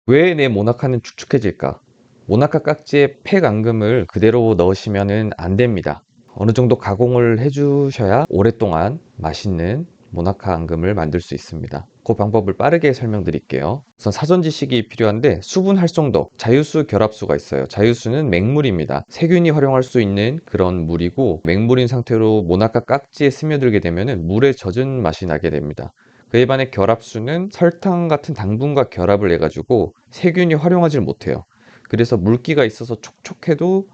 왜 내 모나카는 축축해질까? 모나카 깍지에 팩 앙금을 그대로 넣으시면 안 됩니다. 어느 정도 가공을 해주셔야 오랫동안 맛있는 모나카 앙금을 만들 수 있습니다. 그 방법을 빠르게 설명드릴게요. 우선 사전 지식이 필요한데, 수분 활성도, 자유수 결합수가 있어요. 자유수는 맹물입니다. 세균이 활용할 수 있는 그런 물이고, 맹물인 상태로 모나카 깍지에 스며들게 되면 물에 젖은 맛이 나게 됩니다. 그에 반해 결합수는 설탕 같은 당분과 결합을 해가지고 세균이 활용하지 못해요. 그래서 물기가 있어서 촉촉해도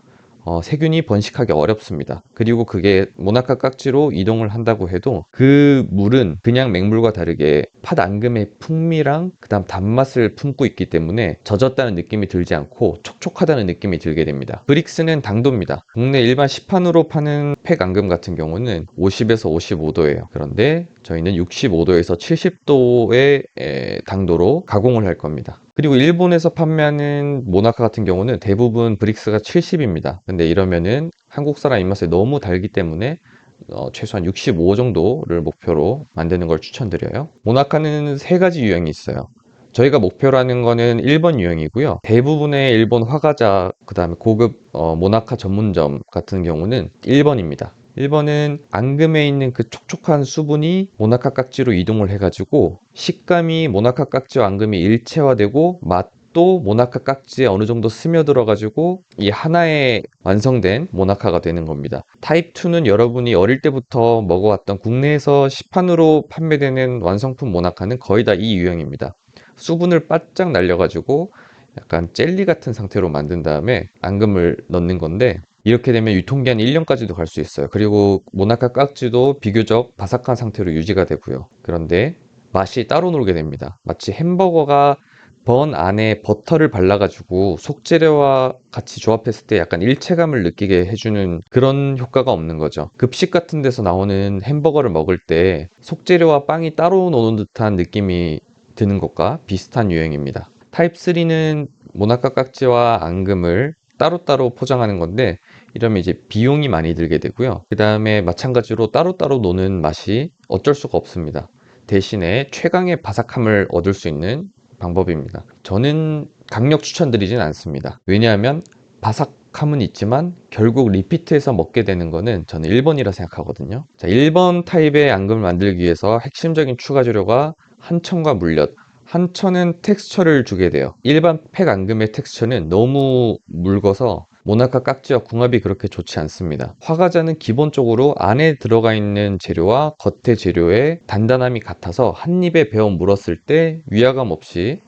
세균이 번식하기 어렵습니다. 그리고 그게 모나카 깍지로 이동을 한다고 해도 그 물은 그냥 맹물과 다르게 팥 앙금의 풍미랑 그 다음 단맛을 품고 있기 때문에 젖었다는 느낌이 들지 않고 촉촉하다는 느낌이 들게 됩니다. 브릭스는 당도입니다. 국내 일반 시판으로 파는 팩 앙금 같은 경우는 50에서 55도예요. 그런데 저희는 65도에서 70도의 당도로 가공을 할 겁니다. 그리고 일본에서 판매하는 모나카 같은 경우는 대부분 브릭스가 70입니다. 근데 이러면은 한국 사람 입맛에 너무 달기 때문에 최소한 65 정도를 목표로 만드는 걸 추천드려요. 모나카는 세 가지 유형이 있어요. 저희가 목표로 하는 거는 1번 유형이고요. 대부분의 일본 화과자, 그 다음에 고급 모나카 전문점 같은 경우는 1번입니다. 1번은 앙금에 있는 그 촉촉한 수분이 모나카 깍지로 이동을 해가지고 식감이 모나카 깍지와 앙금이 일체화되고 맛도 모나카 깍지에 어느 정도 스며들어가지고 이 하나의 완성된 모나카가 되는 겁니다. 타입 2는 여러분이 어릴 때부터 먹어왔던 국내에서 시판으로 판매되는 완성품 모나카는 거의 다 이 유형입니다. 수분을 바짝 날려가지고 약간 젤리 같은 상태로 만든 다음에 앙금을 넣는 건데, 이렇게 되면 유통기한 1년까지도 갈 수 있어요. 그리고 모나카 깍지도 비교적 바삭한 상태로 유지가 되고요. 그런데 맛이 따로 놀게 됩니다. 마치 햄버거가 번 안에 버터를 발라가지고 속재료와 같이 조합했을 때 약간 일체감을 느끼게 해주는 그런 효과가 없는 거죠. 급식 같은 데서 나오는 햄버거를 먹을 때 속재료와 빵이 따로 노는 듯한 느낌이 드는 것과 비슷한 유형입니다. 타입 3는 모나카 깍지와 앙금을 따로따로 포장하는 건데, 이러면 이제 비용이 많이 들게 되고요. 그 다음에 마찬가지로 따로따로 노는 맛이 어쩔 수가 없습니다. 대신에 최강의 바삭함을 얻을 수 있는 방법입니다. 저는 강력 추천드리진 않습니다. 왜냐하면 바삭함은 있지만 결국 리피트해서 먹게 되는 거는 저는 1번이라 생각하거든요. 자, 1번 타입의 앙금을 만들기 위해서 핵심적인 추가 재료가 한천과 물엿. 한천은 텍스처를 주게 돼요. 일반 팩 앙금의 텍스처는 너무 묽어서 모나카 깍지와 궁합이 그렇게 좋지 않습니다. 화과자는 기본적으로 안에 들어가 있는 재료와 겉의 재료의 단단함이 같아서 한 입에 베어 물었을 때 위화감 없이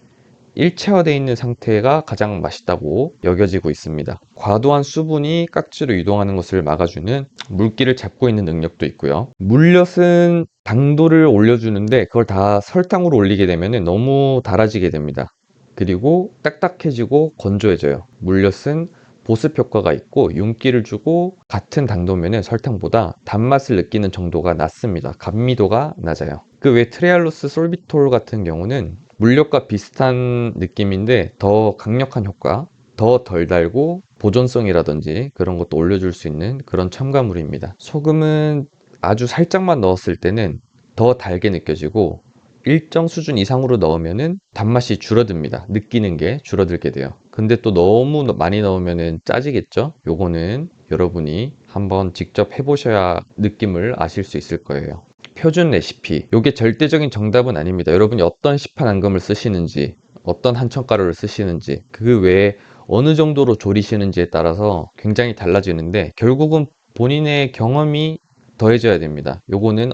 일체화되어 있는 상태가 가장 맛있다고 여겨지고 있습니다. 과도한 수분이 깍지로 이동하는 것을 막아주는 물기를 잡고 있는 능력도 있고요. 물엿은 당도를 올려주는데 그걸 다 설탕으로 올리게 되면 너무 달아지게 됩니다. 그리고 딱딱해지고 건조해져요. 물엿은 보습 효과가 있고 윤기를 주고 같은 당도면 설탕보다 단맛을 느끼는 정도가 낮습니다. 감미도가 낮아요. 그 외 트레알로스 솔비톨 같은 경우는 물엿과 비슷한 느낌인데 더 강력한 효과, 더 덜 달고 보존성이라든지 그런 것도 올려줄 수 있는 그런 첨가물입니다. 소금은 아주 살짝만 넣었을 때는 더 달게 느껴지고 일정 수준 이상으로 넣으면은 단맛이 줄어듭니다. 느끼는 게 줄어들게 돼요. 근데 또 너무 많이 넣으면은 짜지겠죠? 요거는 여러분이 한번 직접 해보셔야 느낌을 아실 수 있을 거예요. 표준 레시피. 요게 절대적인 정답은 아닙니다. 여러분이 어떤 시판 앙금을 쓰시는지, 어떤 한천가루를 쓰시는지, 그 외에 어느 정도로 졸이시는지에 따라서 굉장히 달라지는데 결국은 본인의 경험이 더해져야 됩니다. 요거는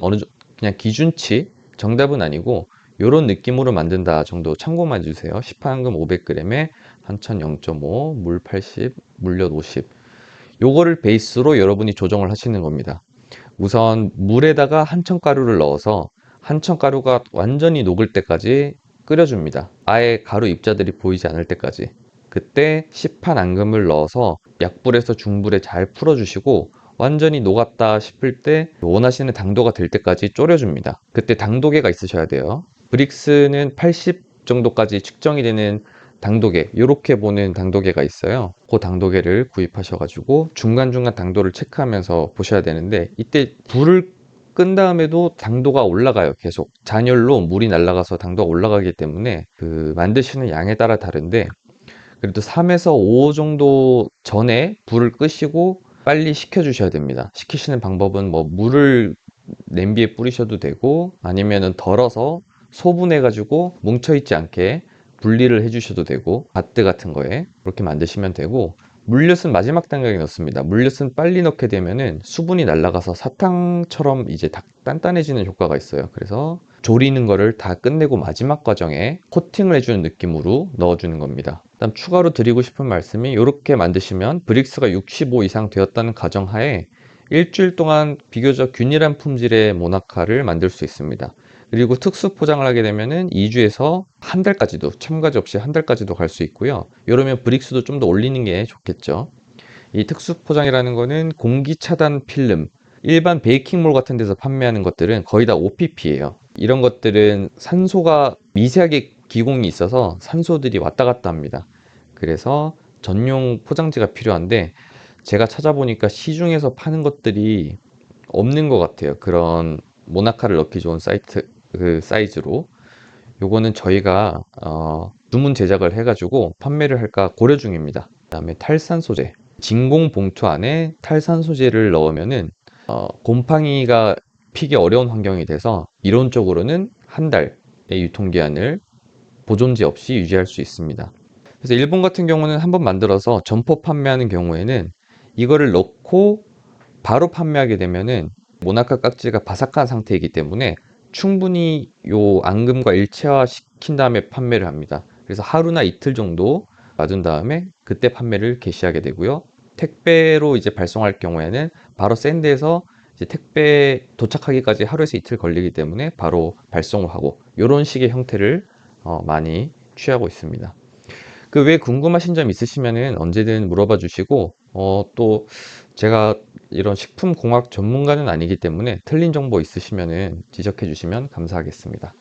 그냥 기준치, 정답은 아니고 요런 느낌으로 만든다 정도 참고만 해주세요. 시판금 500g에 한천 0.5, 물 80, 물엿 50. 요거를 베이스로 여러분이 조정을 하시는 겁니다. 우선 물에다가 한천가루를 넣어서 한천가루가 완전히 녹을 때까지 끓여줍니다. 아예 가루 입자들이 보이지 않을 때까지. 그때 시판 앙금을 넣어서 약불에서 중불에 잘 풀어주시고 완전히 녹았다 싶을 때 원하시는 당도가 될 때까지 졸여줍니다. 그때 당도계가 있으셔야 돼요. 브릭스는 80 정도까지 측정이 되는 당도계, 이렇게 보는 당도계가 있어요. 그 당도계를 구입하셔가지고 중간중간 당도를 체크하면서 보셔야 되는데, 이때 불을 끈 다음에도 당도가 올라가요. 계속 잔열로 물이 날아가서 당도가 올라가기 때문에 그 만드시는 양에 따라 다른데, 그래도 3에서 5 정도 전에 불을 끄시고 빨리 식혀 주셔야 됩니다. 식히시는 방법은 뭐 물을 냄비에 뿌리셔도 되고, 아니면은 덜어서 소분해 가지고 뭉쳐 있지 않게 분리를 해 주셔도 되고, 바트 같은 거에 그렇게 만드시면 되고, 물엿은 마지막 단계에 넣습니다. 물엿은 빨리 넣게 되면은 수분이 날아가서 사탕처럼 이제 단단해지는 효과가 있어요. 그래서 조리는 거를 다 끝내고 마지막 과정에 코팅을 해주는 느낌으로 넣어주는 겁니다. 그다음 추가로 드리고 싶은 말씀이, 이렇게 만드시면 브릭스가 65 이상 되었다는 가정하에 일주일 동안 비교적 균일한 품질의 모나카를 만들 수 있습니다. 그리고 특수 포장을 하게 되면은 2주에서 한 달까지도, 첨가지 없이 한 달까지도 갈 수 있고요. 이러면 브릭스도 좀 더 올리는 게 좋겠죠. 이 특수 포장이라는 거는 공기 차단 필름, 일반 베이킹몰 같은 데서 판매하는 것들은 거의 다 OPP예요. 이런 것들은 산소가 미세하게 기공이 있어서 산소들이 왔다 갔다 합니다. 그래서 전용 포장지가 필요한데, 제가 찾아보니까 시중에서 파는 것들이 없는 것 같아요. 그런 모나카를 넣기 좋은 사이트, 그 사이즈로. 요거는 저희가 주문 제작을 해가지고 판매를 할까 고려 중입니다. 그다음에 탈산 소재. 진공 봉투 안에 탈산 소재를 넣으면은 곰팡이가 피기 어려운 환경이 돼서 이론적으로는 한 달의 유통기한을 보존지 없이 유지할 수 있습니다. 그래서 일본 같은 경우는 한번 만들어서 점포 판매하는 경우에는 이거를 넣고 바로 판매하게 되면은 모나카 깍지가 바삭한 상태이기 때문에 충분히 요 앙금과 일체화 시킨 다음에 판매를 합니다. 그래서 하루나 이틀 정도 놔둔 다음에 그때 판매를 개시하게 되고요. 택배로 이제 발송할 경우에는 바로 샌드에서 이제 택배 도착하기까지 하루에서 이틀 걸리기 때문에 바로 발송을 하고, 이런 식의 형태를 많이 취하고 있습니다. 그 외에 궁금하신 점 있으시면은 언제든 물어봐 주시고, 또 제가 이런 식품 공학 전문가는 아니기 때문에 틀린 정보 있으시면은 지적해 주시면 감사하겠습니다.